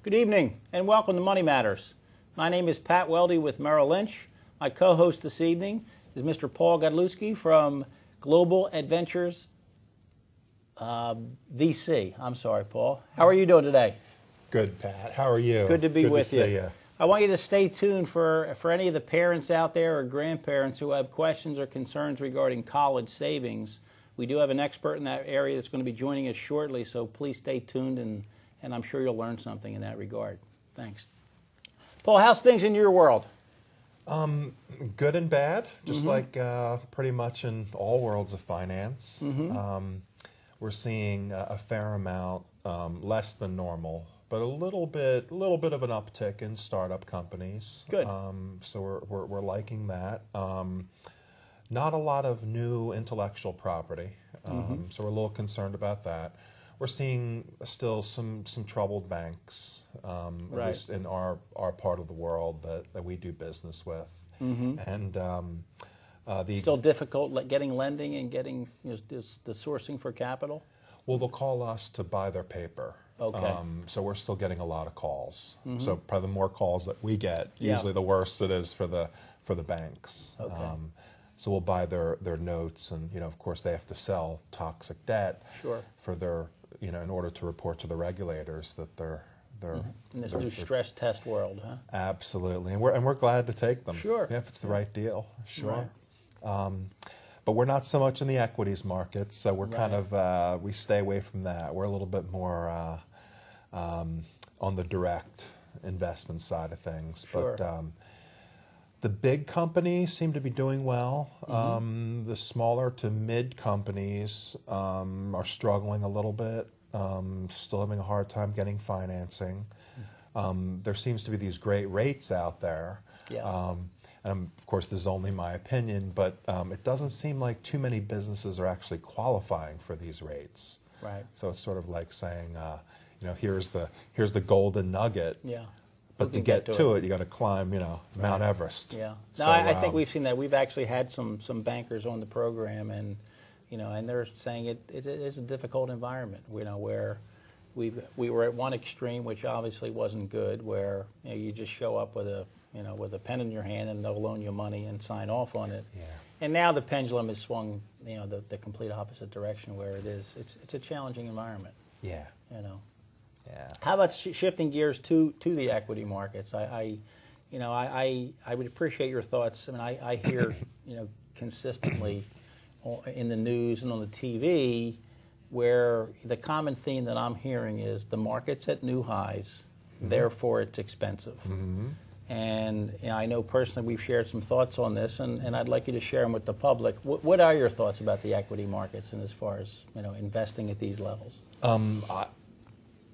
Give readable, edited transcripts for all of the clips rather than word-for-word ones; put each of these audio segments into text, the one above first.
Good evening and welcome to Money Matters. My name is Pat Welde with Merrill Lynch. My co-host this evening is Mr. Paul Godlewski from Global Adventures VC. I'm sorry, Paul. How are you doing today? Good, Pat. How are you? Good to be with you. Good to see you. I want you to stay tuned for any of the parents out there or grandparents who have questions or concerns regarding college savings. We do have an expert in that area that's going to be joining us shortly, so please stay tuned, and I'm sure you'll learn something in that regard. Thanks. Paul, how's things in your world? Good and bad, just like pretty much in all worlds of finance. We're seeing a fair amount, less than normal, but a little bit of an uptick in startup companies. Good. So we're liking that. Not a lot of new intellectual property, so we're a little concerned about that. We're seeing still some troubled banks, at least in our part of the world that we do business with, and still difficult getting lending and getting the sourcing for capital. Well, they'll call us to buy their paper. Okay. So we're still getting a lot of calls. So probably the more calls that we get, usually the worse it is for the banks. Okay. So we'll buy their notes, and of course they have to sell toxic debt for their in order to report to the regulators that they're in this new stress test world, huh? Absolutely, and we're glad to take them. Sure. Yeah, if it's the right deal. Sure. Right. But we're not so much in the equities market, so we're kind of we stay away from that. We're a little bit more on the direct investment side of things. Sure. But the big companies seem to be doing well. The smaller to mid companies are struggling a little bit, still having a hard time getting financing. There seems to be these great rates out there. Yeah. And of course, this is only my opinion, but it doesn't seem like too many businesses are actually qualifying for these rates. Right. So it's sort of like saying, here's the golden nugget. Yeah. But to get to it, you got to climb, Mount Everest. Yeah. So, No, I think we've seen that. We've actually had some bankers on the program, and and they're saying it is a difficult environment. Where we were at one extreme, which obviously wasn't good, where you just show up with a pen in your hand and they'll loan you money and sign off on it. Yeah. And now the pendulum has swung, the complete opposite direction, where it's a challenging environment. Yeah. Yeah. How about shifting gears to the equity markets? I would appreciate your thoughts. I mean, I hear consistently in the news and on the TV where the common theme that I'm hearing is the market's at new highs, therefore it's expensive. And I know personally we've shared some thoughts on this, and I'd like you to share them with the public. What are your thoughts about the equity markets and as far as investing at these levels?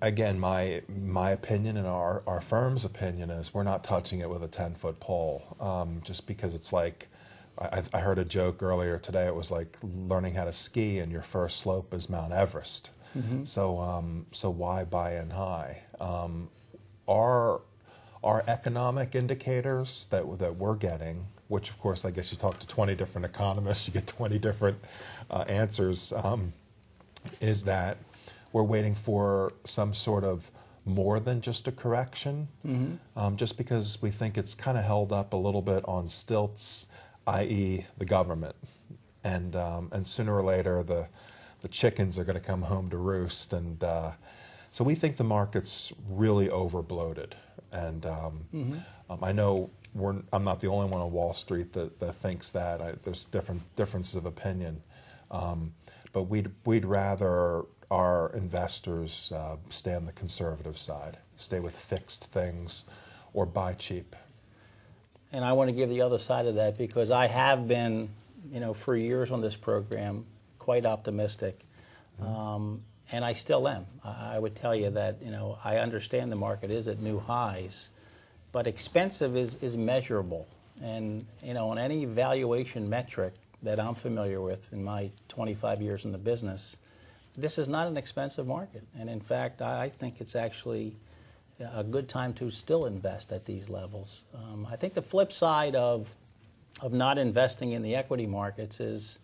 Again, my opinion and our firm's opinion is we're not touching it with a 10-foot pole, just because it's like, I heard a joke earlier today, it was like learning how to ski and your first slope is Mount Everest. So why buy in high? Our economic indicators that we're getting, which of course I guess you talk to 20 different economists, you get 20 different answers, is that we're waiting for some sort of more than just a correction, just because we think it's kind of held up a little bit on stilts, i.e. the government. And sooner or later, the chickens are going to come home to roost. And so we think the market's really overbloated. And I know I'm not the only one on Wall Street that thinks that. There's differences of opinion. But we'd rather our investors stay on the conservative side, stay with fixed things, or buy cheap. And I want to give the other side of that, because I have been, for years on this program, quite optimistic, and I still am. I would tell you that, I understand the market is at new highs, but expensive is measurable. And, on any valuation metric that I'm familiar with in my 25 years in the business, this is not an expensive market. And in fact, I think it's actually a good time to still invest at these levels. I think the flip side of not investing in the equity markets is,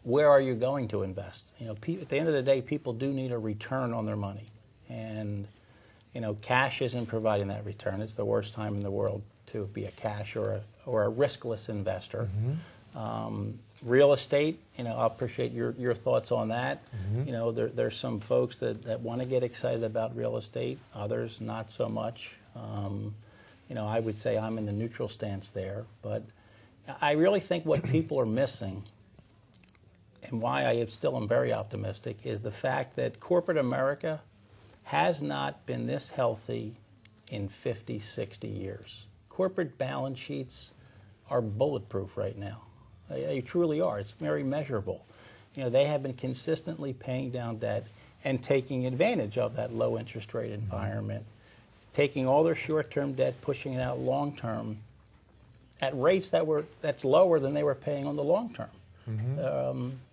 where are you going to invest? At the end of the day, people do need a return on their money. And cash isn't providing that return. It's the worst time in the world to be a cash or a riskless investor. Real estate, I'll appreciate your thoughts on that. There's some folks that want to get excited about real estate, others not so much. I would say I'm in the neutral stance there, but I really think what people are missing and why I still am very optimistic is the fact that corporate America has not been this healthy in 50, 60 years. Corporate balance sheets are bulletproof right now. They truly are. It's very measurable. They have been consistently paying down debt and taking advantage of that low interest rate environment, taking all their short-term debt, pushing it out long-term at rates that's lower than they were paying on the long-term.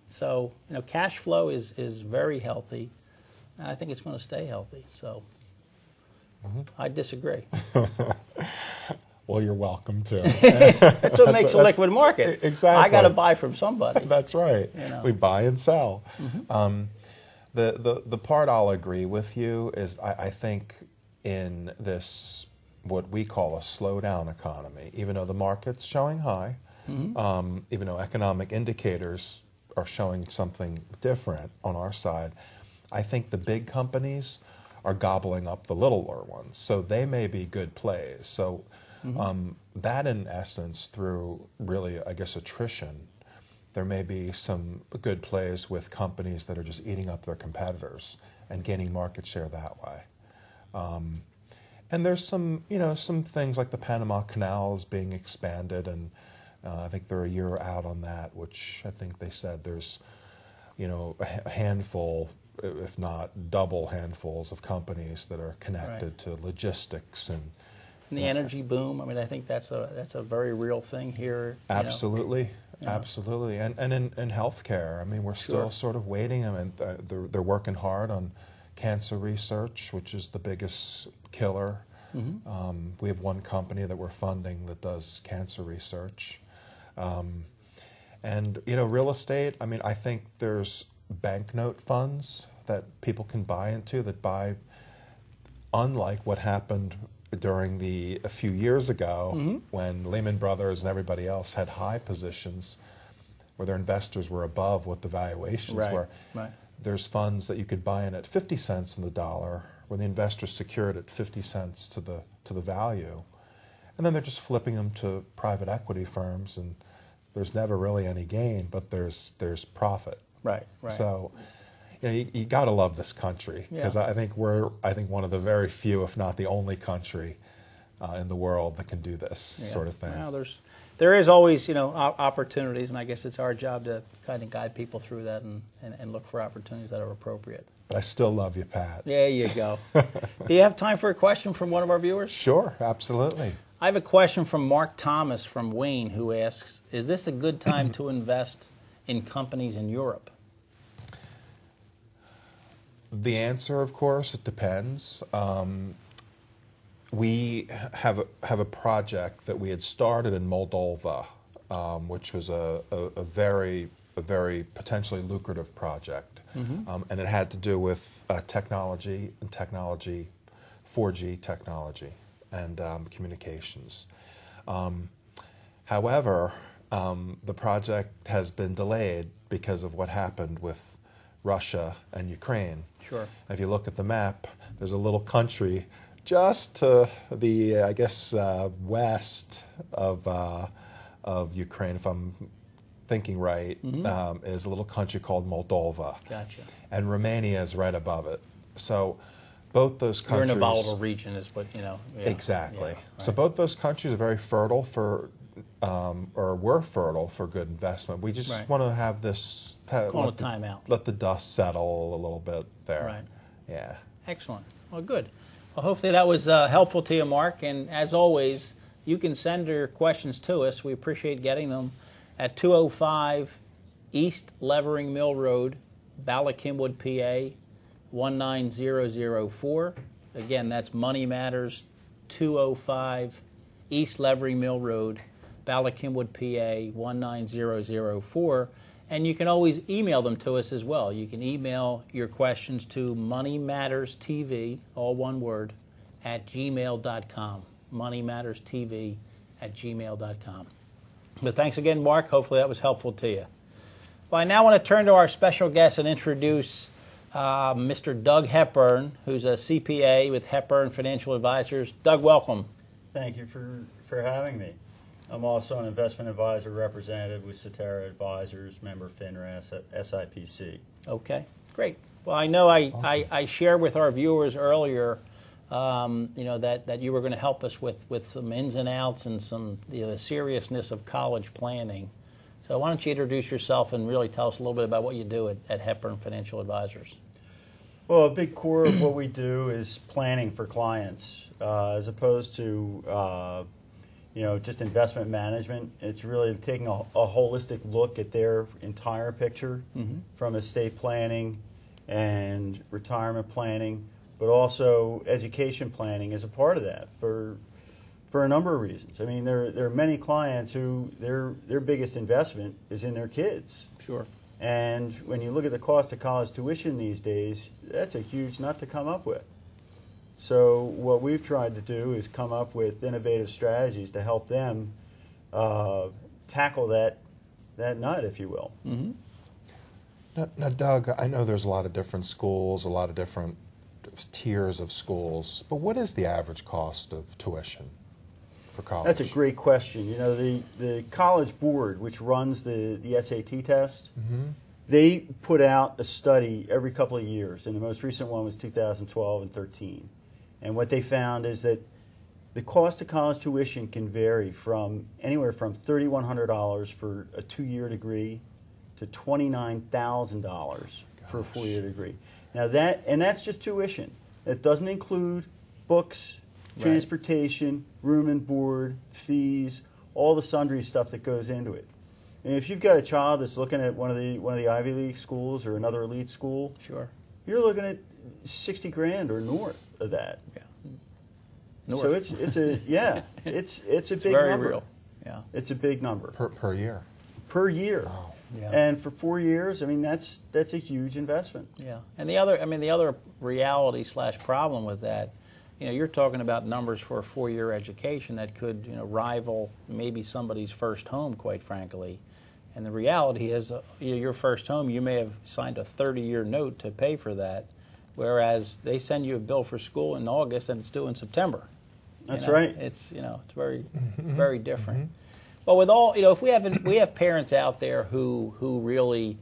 So, cash flow is very healthy, and I think it's going to stay healthy. So, I disagree. Well, you're welcome to. That's what makes a liquid market. Exactly. I got to buy from somebody. That's right. We buy and sell. The part I'll agree with you is I think in this what we call a slowdown economy, even though the market's showing high, even though economic indicators are showing something different on our side, I think the big companies are gobbling up the littler ones. So they may be good plays. So that in essence, through really, I guess, attrition, there may be some good plays with companies that are just eating up their competitors and gaining market share that way. And there's some things like the Panama Canal is being expanded, and I think they're a year out on that, which I think they said there's, a handful, if not double handfuls of companies that are connected to logistics and the energy boom. I mean, I think that's a very real thing here. Absolutely. Absolutely. And in healthcare, I mean, we're still sort of waiting. I mean, they're working hard on cancer research, which is the biggest killer. We have one company that we're funding that does cancer research. And, real estate, I mean, I think there's banknote funds that people can buy into that buy, unlike what happened during a few years ago when Lehman Brothers and everybody else had high positions where their investors were above what the valuations were. Right. There's funds that you could buy in at 50 cents on the dollar where the investors secured at 50 cents to the value. And then they're just flipping them to private equity firms, and there's never really any gain, but there's profit. Right. So you got to love this country, because I think we're one of the very few, if not the only country in the world that can do this sort of thing. Well, there is always opportunities, and I guess it's our job to kind of guide people through that and look for opportunities that are appropriate. But I still love you, Pat. There you go. Do you have time for a question from one of our viewers? Sure, absolutely. I have a question from Mark Thomas from Wayne, who asks, is this a good time to invest in companies in Europe? The answer, of course, it depends. We have a project that we had started in Moldova, which was a very potentially lucrative project, and it had to do with technology, 4G technology, and communications. However, the project has been delayed because of what happened with Russia and Ukraine. Sure. If you look at the map, there's a little country just to the, I guess, west of Ukraine, if I'm thinking right, is a little country called Moldova. Gotcha. And Romania is right above it. So both those countries... You're in a volatile region is what, Yeah. Exactly. Yeah, right. So both those countries are very fertile for, or were fertile for good investment. We just want to have this... Call it time out. Let the dust settle a little bit there. Right. Yeah. Excellent. Well, good. Well, hopefully that was helpful to you, Mark. And as always, you can send your questions to us. We appreciate getting them at 205 East Levering Mill Road, Ballackinwood, PA, 19004. Again, that's Money Matters, 205 East Levering Mill Road, Ballackinwood, PA, 19004. And you can always email them to us as well. You can email your questions to moneymatterstv, all one word, moneymatterstv@gmail.com. moneymatterstv@gmail.com. But thanks again, Mark. Hopefully that was helpful to you. Well, I now want to turn to our special guest and introduce Mr. Doug Hepburn, who's a CPA with Hepburn Financial Advisors. Doug, welcome. Thank you for having me. I'm also an investment advisor representative with Cetera Advisors, member FINRA, SIPC. Okay, great. Well, I know I shared with our viewers earlier, that you were going to help us with some ins and outs and some the seriousness of college planning. So why don't you introduce yourself and really tell us a little bit about what you do at Hepburn Financial Advisors. Well, a big core of what we do is planning for clients, as opposed to just investment management. It's really taking a holistic look at their entire picture, from estate planning and retirement planning, but also education planning is a part of that for a number of reasons. I mean, there are many clients who their biggest investment is in their kids. Sure. And when you look at the cost of college tuition these days, that's a huge nut to come up with. So what we've tried to do is come up with innovative strategies to help them tackle that nut, if you will. Mm-hmm. Now, Doug, I know there's a lot of different schools, a lot of different tiers of schools, but what is the average cost of tuition for college? That's a great question. You know, the College Board, which runs the SAT test, they put out a study every couple of years, and the most recent one was 2012 and 13. And what they found is that the cost of college tuition can vary from anywhere from $3,100 for a 2-year degree to $29,000 for a 4-year degree. Now that's just tuition. That doesn't include books, transportation, room and board, fees, all the sundry stuff that goes into it. And if you've got a child that's looking at one of the Ivy League schools or another elite school, Sure. you're looking at $60,000 or north of that. Yeah. North. So it's a it's a big very number. real. Yeah. It's a big number per year. per year. Wow. Yeah. And for 4 years, I mean that's a huge investment. Yeah, and the other reality / problem with that, you're talking about numbers for a 4-year education that could rival maybe somebody's first home, quite frankly. And the reality is, your first home, you may have signed a 30-year note to pay for that, whereas they send you a bill for school in August and it's due in September. That's right. It's it's very very different. Well, with all if we have parents out there who really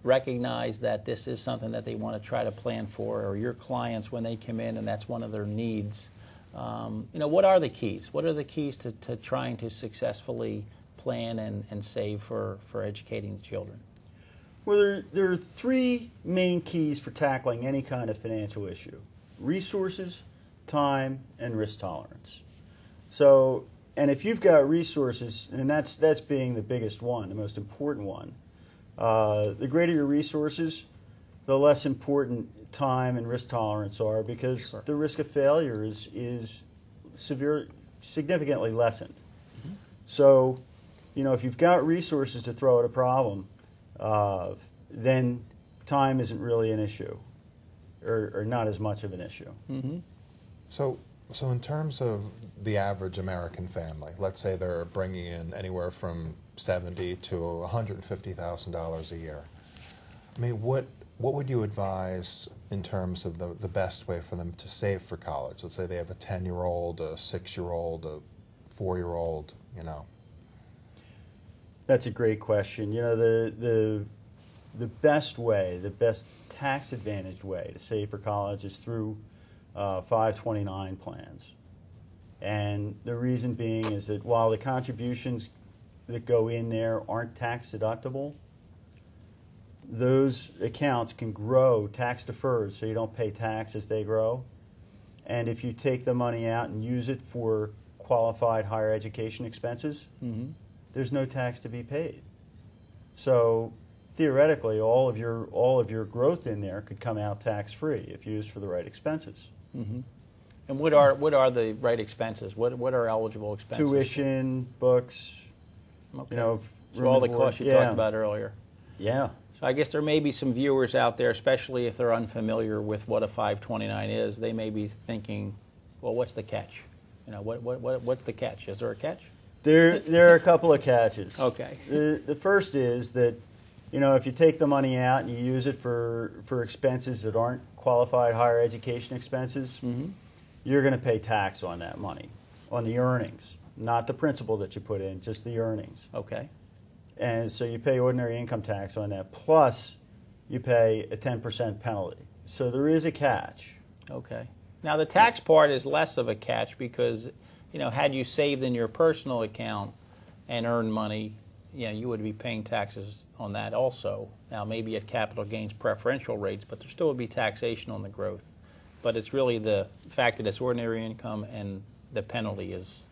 recognize that this is something that they want to try to plan for, or your clients when they come in and that's one of their needs. What are the keys? What are the keys to trying to successfully plan and save for educating the children? Well, there are 3 main keys for tackling any kind of financial issue: resources, time, and risk tolerance. So, and if you've got resources, and that's being the biggest one, the most important one, the greater your resources, the less important time and risk tolerance are, because Sure. the risk of failure is significantly lessened. So, if you've got resources to throw at a problem, then time isn't really an issue, or not as much of an issue. Mm-hmm. So in terms of the average American family, let's say they're bringing in anywhere from $70,000 to $150,000 a year. I mean, what would you advise in terms of the best way for them to save for college? Let's say they have a 10-year-old, a 6-year-old, a 4-year-old, That's a great question. The best way, the best tax-advantaged way to save for college is through 529 plans. And the reason being is that while the contributions that go in there aren't tax deductible, those accounts can grow tax deferred, so you don't pay tax as they grow. And if you take the money out and use it for qualified higher education expenses, there's no tax to be paid. So theoretically, all of your growth in there could come out tax-free if used for the right expenses. Mm-hmm. And what are the right expenses? What are eligible expenses? Tuition, books, Okay. so all the costs you talked about earlier. Yeah. So I guess there may be some viewers out there, especially if they're unfamiliar with what a 529 is. They may be thinking, Well, what's the catch? What's the catch? Is there a catch? There are a couple of catches. Okay. The first is that, if you take the money out and you use it for expenses that aren't qualified higher education expenses, you're going to pay tax on that money, on the earnings, not the principal that you put in, just the earnings. Okay. And so you pay ordinary income tax on that, plus you pay a 10% penalty. So there is a catch. Okay. Now, the tax part is less of a catch because, had you saved in your personal account and earned money, you would be paying taxes on that also. Now, maybe at capital gains preferential rates, but there still would be taxation on the growth. But it's really the fact that it's ordinary income and the penalty is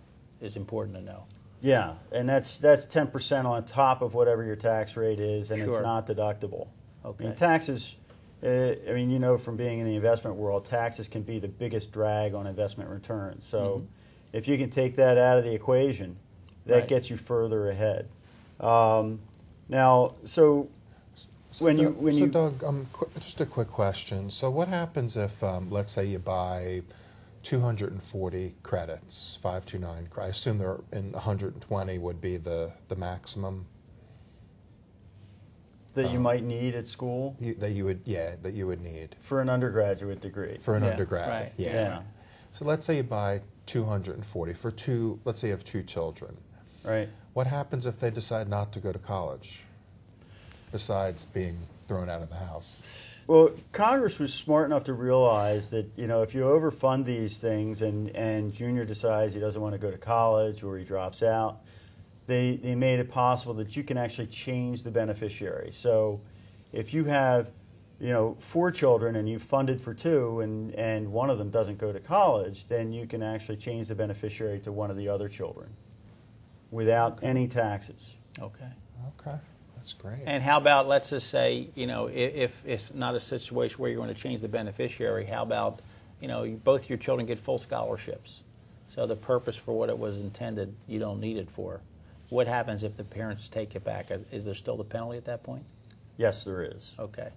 important to know. Yeah, and that's 10% on top of whatever your tax rate is, and it's Sure. not deductible. Okay. I mean, taxes, from being in the investment world, taxes can be the biggest drag on investment returns. So if you can take that out of the equation, that Right. gets you further ahead. Now, so when you Doug, just a quick question. So what happens if, let's say, you buy 240 credits, 529? I assume they're in 120 would be the maximum that you might need at school that you would need for an undergraduate degree. for an Yeah, undergrad. right. Yeah. So let's say you buy 240 for two. Let's say you have two children. Right. What happens if they decide not to go to college, besides being thrown out of the house? Well, Congress was smart enough to realize that, if you overfund these things and Junior decides he doesn't want to go to college or he drops out, they made it possible that you can actually change the beneficiary. So if you have, 4 children and you funded for 2 and one of them doesn't go to college, then you can actually change the beneficiary to one of the other children without any taxes. Okay. Okay, that's great. And how about, let's just say, if it's not a situation where you're going to change the beneficiary, how about, both your children get full scholarships? So the purpose for what it was intended, you don't need it for. What happens if the parents take it back? Is there still the penalty at that point? Yes, there is. Okay.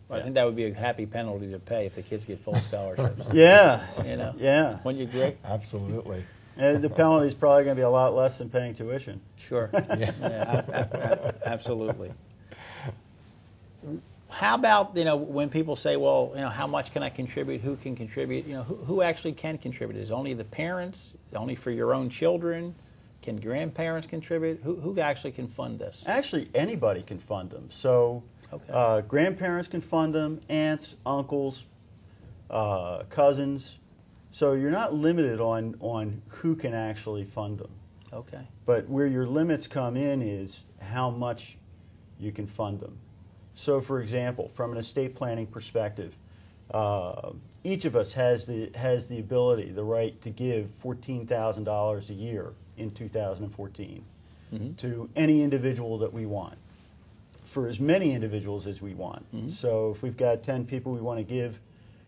Well, Yeah. I think that would be a happy penalty to pay if the kids get full scholarships. Yeah. Yeah. Wouldn't you agree? Absolutely. And the penalty is probably going to be a lot less than paying tuition. Sure. Absolutely. How about, when people say, well, how much can I contribute? Who can contribute? Who actually can contribute? Is it only the parents? Only for your own children? Can grandparents contribute? Who actually can fund this? Actually, anybody can fund them. So Okay. grandparents can fund them, aunts, uncles, cousins. So you're not limited on who can actually fund them. Okay. But where your limits come in is how much you can fund them. So, for example, from an estate planning perspective, each of us has the ability, the right to give $14,000 a year in 2014 to any individual that we want, for as many individuals as we want. So if we've got 10 people we want to give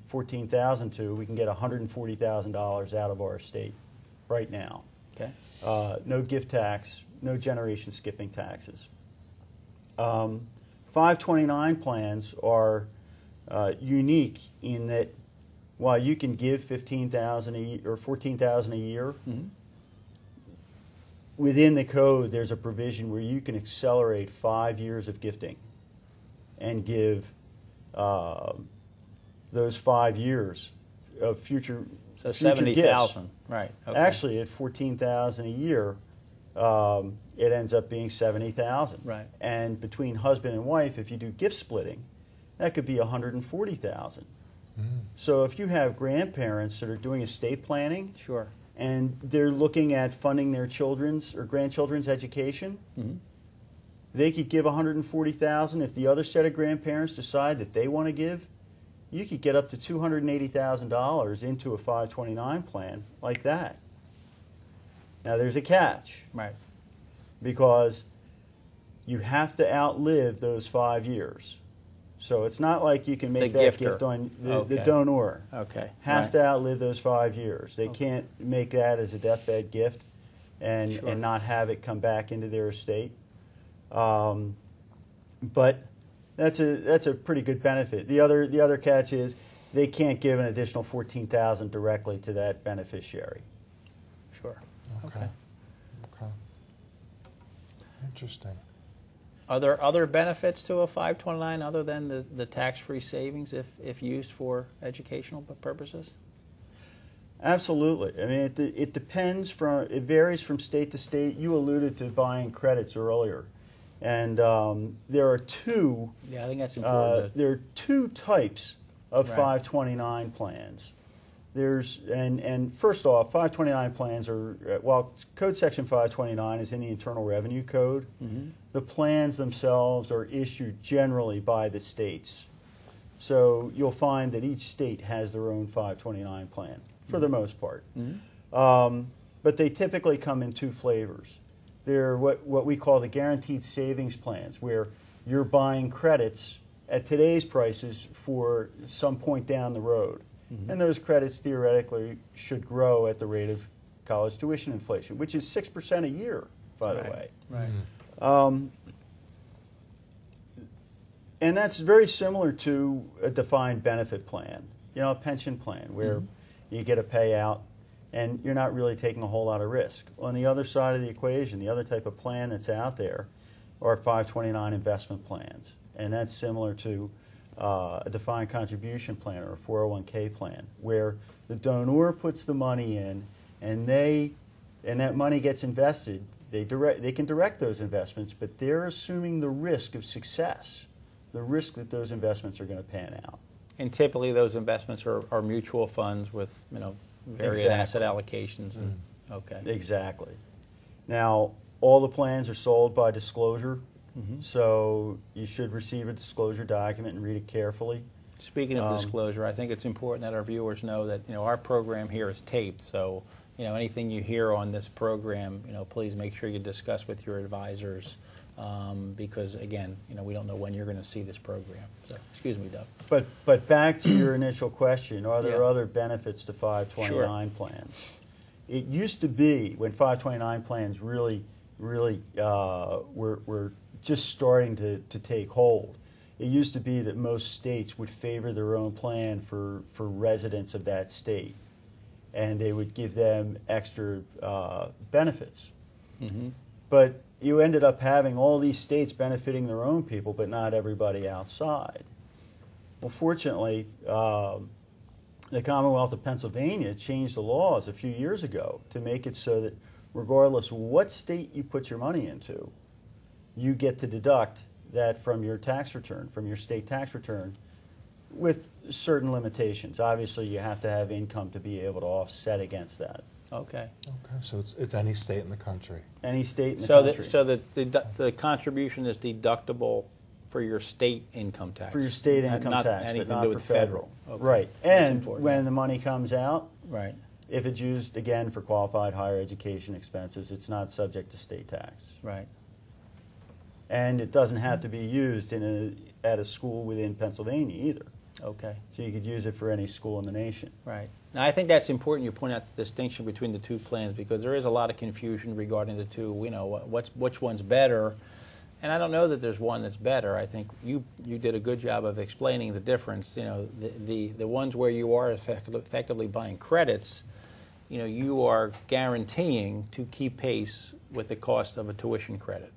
$14,000 to, we can get $140,000 out of our estate right now. Okay. No gift tax, no generation skipping taxes. 529 plans are unique in that while you can give $15,000 or $14,000 a year, within the code there's a provision where you can accelerate 5 years of gifting and give those 5 years of future So future 70,000. gifts. Right. Okay. Actually, at $14,000 a year, it ends up being $70,000. Right. And between husband and wife, if you do gift splitting, that could be $140,000. So if you have grandparents that are doing estate planning, Sure. and they're looking at funding their children's or grandchildren's education, they could give $140,000. If the other set of grandparents decide that they want to give, you could get up to $280,000 into a 529 plan like that. Now there's a catch, Right. because you have to outlive those 5 years. So it's not like you can make The that gifter. gift on the Okay. donor. Okay. Has Right. to outlive those 5 years. They can't make that as a deathbed gift and Sure. and not have it come back into their estate. But that's a pretty good benefit. The other catch is they can't give an additional $14,000 directly to that beneficiary. Sure. Okay. Okay. Interesting. Are there other benefits to a 529 other than the tax-free savings if used for educational purposes? Absolutely. I mean, it depends it varies from state to state. You alluded to buying credits earlier. And there are two. Yeah, I think that's important. There are two types of Right. 529 plans. And first off, 529 plans are, while Code Section 529 is in the Internal Revenue Code, the plans themselves are issued generally by the states. So you'll find that each state has their own 529 plan for the most part. But they typically come in two flavors. They're what we call the guaranteed savings plans, where you're buying credits at today's prices for some point down the road. And those credits theoretically should grow at the rate of college tuition inflation, which is 6% a year, by the way. Right. And that's very similar to a defined benefit plan, a pension plan, where you get a payout and you're not really taking a whole lot of risk. On the other side of the equation, the other type of plan that's out there are 529 investment plans. And that's similar to a defined contribution plan or a 401k plan, where the donor puts the money in and that money gets invested. They can direct those investments, but they're assuming the risk of success, the risk that those investments are going to pan out. And typically those investments are mutual funds with various asset allocations. And, okay. Exactly. Now, all the plans are sold by disclosure, so you should receive a disclosure document and read it carefully. Speaking of disclosure, I think it's important that our viewers know that our program here is taped, so anything you hear on this program, please make sure you discuss with your advisors, because again, we don't know when you're going to see this program. So, excuse me, Doug. But back to your initial question, are there Yeah. other benefits to 529 plans? It used to be, when 529 plans really were just starting to take hold, it used to be that most states would favor their own plan for residents of that state, and they would give them extra benefits. But you ended up having all these states benefiting their own people, but not everybody outside. Well, fortunately, the Commonwealth of Pennsylvania changed the laws a few years ago to make it so that regardless of what state you put your money into, you get to deduct that from your tax return, from your state tax return, with certain limitations. Obviously, you have to have income to be able to offset against that. Okay. Okay, so it's any state in the country. Any state in the So country. so the contribution is deductible for your state income tax. For your state income not tax, anything but not to do for with federal. Okay. Right. That's And important. when the money comes out, Right. if it's used, again, for qualified higher education expenses, it's not subject to state tax. Right. And it doesn't have to be used at a school within Pennsylvania either. Okay. So you could use it for any school in the nation. Right. Now, I think that's important you point out the distinction between the two plans, because there is a lot of confusion regarding the two. Which one's better, and I don't know that there's one that's better. I think you did a good job of explaining the difference. The ones where you are effectively buying credits, you are guaranteeing to keep pace with the cost of a tuition credit.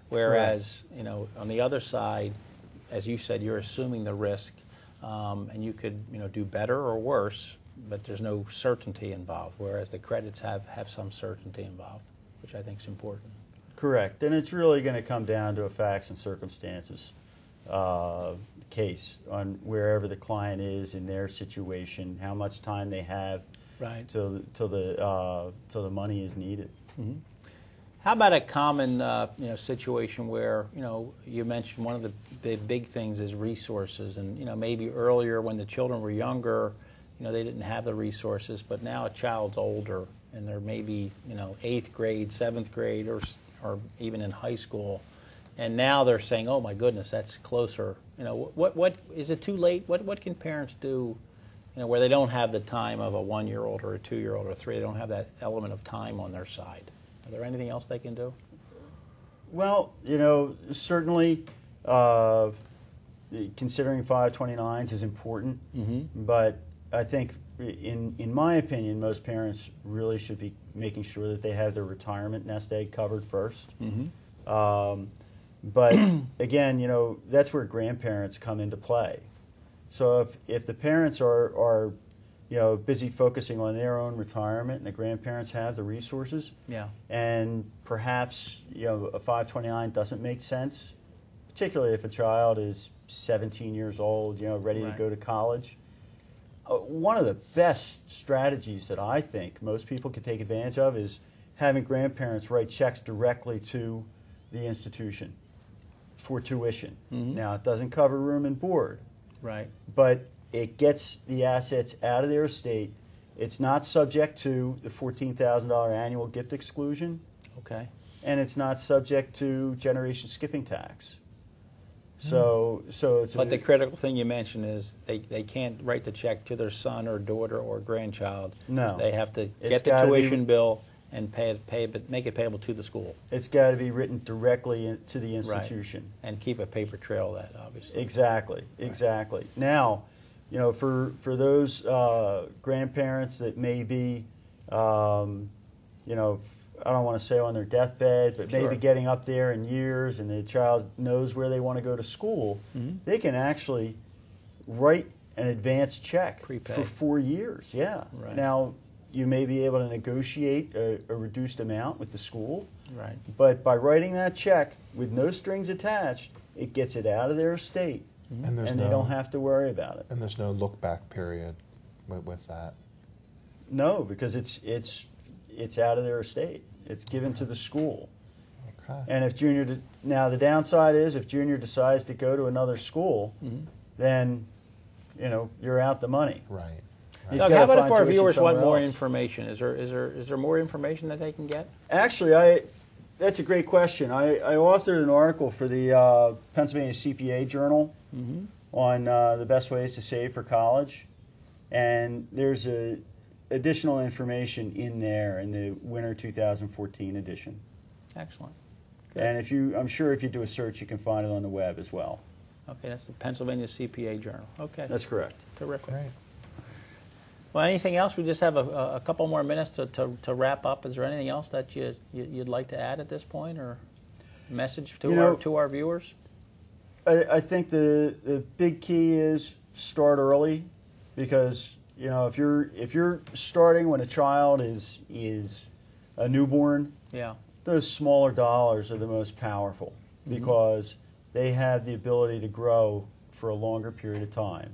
Whereas, on the other side, as you said, you're assuming the risk, and you could, do better or worse, but there's no certainty involved, whereas the credits have some certainty involved, which I think is important. Correct. And it's really going to come down to a facts and circumstances case on wherever the client is in their situation, how much time they have Right. till the money is needed. How about a common situation where you mentioned one of the big things is resources, and maybe earlier when the children were younger, they didn't have the resources, but now a child's older and they're maybe 8th grade, 7th grade, or even in high school, and now they're saying, oh my goodness, that's closer. What is it too late? What can parents do? Where they don't have the time of a 1-year-old or a 2-year-old or a 3, they don't have that element of time on their side. Are there anything else they can do? Well, certainly considering 529s is important, but I think, in my opinion, most parents really should be making sure that they have their retirement nest egg covered first. But again, you know, that's where grandparents come into play. So if the parents are you know, busy focusing on their own retirement, and the grandparents have the resources, and perhaps, you know, a 529 doesn't make sense, particularly if a child is 17 years old, you know, ready to go to college. One of the best strategies that I think most people could take advantage of is having grandparents write checks directly to the institution for tuition. Now, it doesn't cover room and board, but it gets the assets out of their estate. It's not subject to the $14,000 annual gift exclusion, and it's not subject to generation skipping tax. So it's. But the critical thing you mentioned is they can't write the check to their son or daughter or grandchild. No, they have to get the tuition bill and make it payable to the school. It's got to be written directly to the institution, and keep a paper trail of that, obviously. Exactly. Now, you know, for those grandparents that may be, you know, I don't want to say on their deathbed, but maybe getting up there in years, and the child knows where they want to go to school, they can actually write an advance check for 4 years. Now, you may be able to negotiate a reduced amount with the school, but by writing that check with no strings attached, it gets it out of their estate, and they don't have to worry about it. And there's no look-back period with that? No, because it's out of their estate. It's given to the school. And if now the downside is if Junior decides to go to another school, then, you know, you're out the money. Doug, how about if our viewers want more information? Is there more information that they can get? Actually, that's a great question. I authored an article for the Pennsylvania CPA Journal on the best ways to save for college, and there's additional information in there in the winter 2014 edition. Excellent. Good. And I'm sure if you do a search, you can find it on the web as well. Okay, that's the Pennsylvania CPA Journal. Okay. That's correct. Terrific. Great. Well, anything else? We just have a couple more minutes to wrap up. Is there anything else that you'd like to add at this point, or message to our viewers? I think the big key is start early, because, you know, if you're starting when a child is a newborn, those smaller dollars are the most powerful, because they have the ability to grow for a longer period of time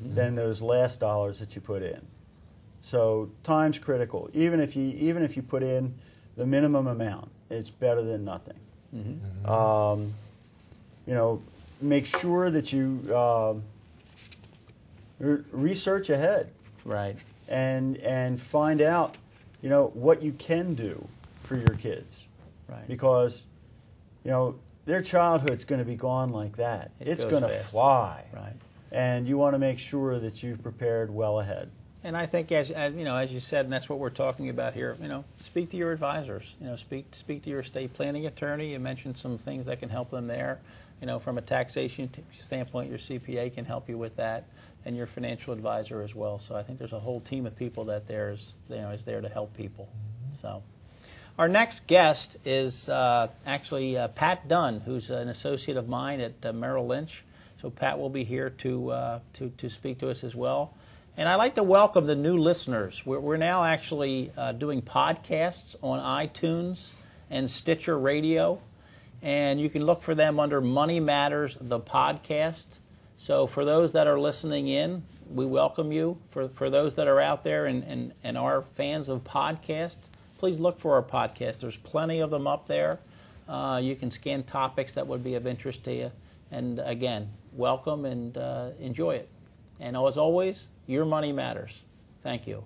than those last dollars that you put in. So time's critical. Even if you put in the minimum amount, it's better than nothing. You know, make sure that you research ahead, and find out, you know, what you can do for your kids, because, you know, their childhood's going to be gone like that. It's going to fly, and you want to make sure that you've prepared well ahead. And I think, as you know, as you said, and that's what we're talking about here. You know, speak to your advisors. You know, speak to your estate planning attorney. You mentioned some things that can help them there. You know, from a taxation standpoint, your CPA can help you with that, and your financial advisor as well. So I think there's a whole team of people that is there to help people. So, our next guest is actually Pat Dunn, who's an associate of mine at Merrill Lynch. So Pat will be here to speak to us as well. And I'd like to welcome the new listeners. We're now actually doing podcasts on iTunes and Stitcher Radio, and you can look for them under Money Matters, the podcast. So for those that are listening in, we welcome you. For those that are out there and are fans of podcasts, please look for our podcast. There's plenty of them up there. You can scan topics that would be of interest to you. And again, welcome and enjoy it. And as always, your money matters. Thank you.